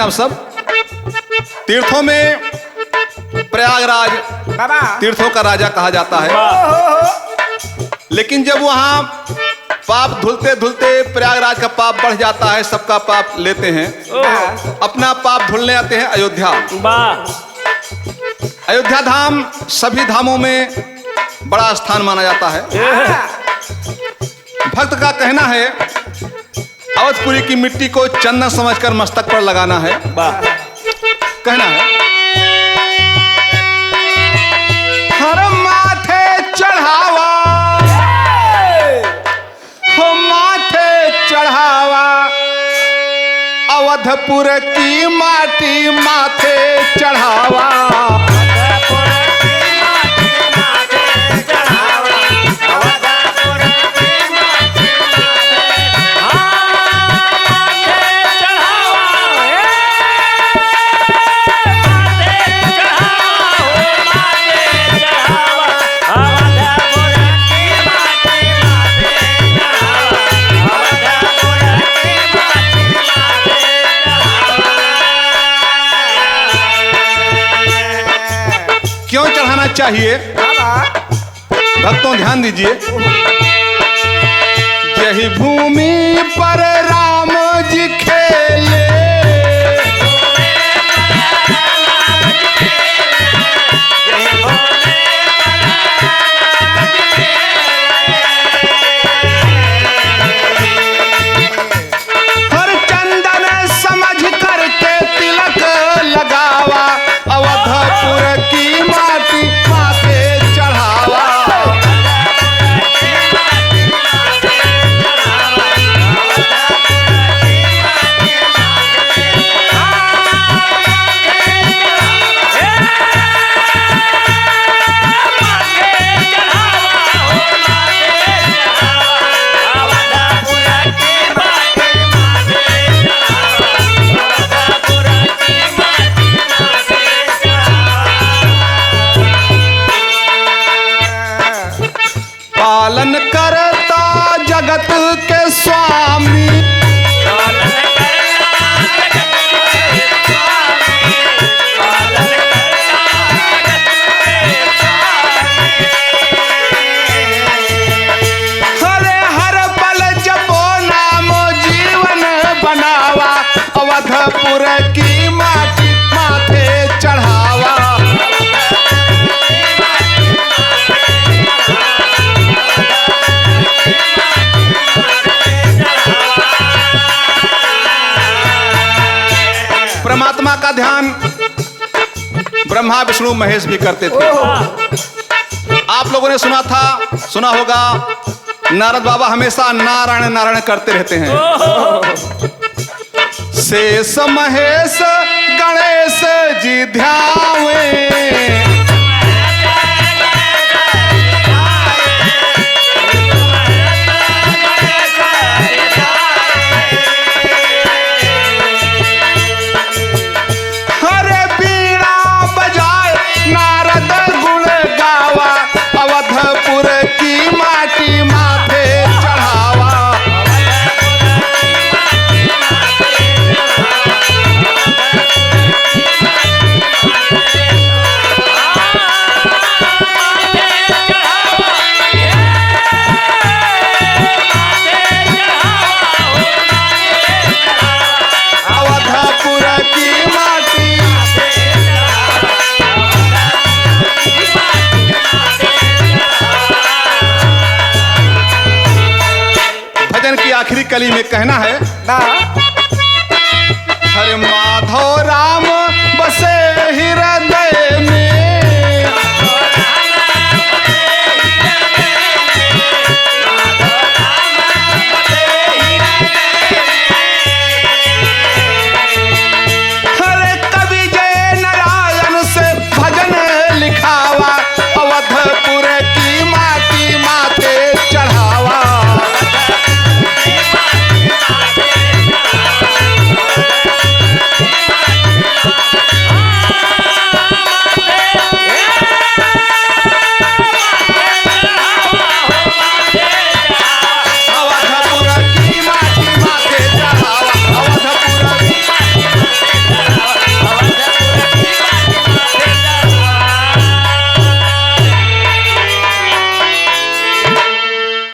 आप सब। तीर्थों में प्रयागराज तीर्थों का राजा कहा जाता है। लेकिन जब वहाँ पाप धुलते धुलते प्रयागराज का पाप बढ़ जाता है, सबका पाप लेते हैं, अपना पाप धुलने आते हैं अयोध्या। अयोध्या धाम सभी धामों में बड़ा स्थान माना जाता है। भक्त का कहना है अवधपुरी की मिट्टी को चंदन समझकर मस्तक पर लगाना है। कहना है हर माथे चढ़ावा, हो माथे चढ़ावा, अवधपुर की माटी माथे चढ़ावा। क्यों चढ़ाना चाहिए भक्तों, ध्यान दीजिए। यही भूमि पर राम जी खेले, हर चंदन समझ करके तिलक लगावा, अवधपुर की माटी माथे चढ़ावा। पालन करता जगत के स्वामी, हरे हर पल जपो नाम जीवन बनावा, अवधपुर की माटी माथे चढ़ावा। परमात्मा का ध्यान ब्रह्मा विष्णु महेश भी करते थे। आप लोगों ने सुना होगा नारद बाबा हमेशा नारायण नारायण करते रहते हैं। शेष महेश गणेश जी ध्यावे, आखिरी कली में कहना है हरे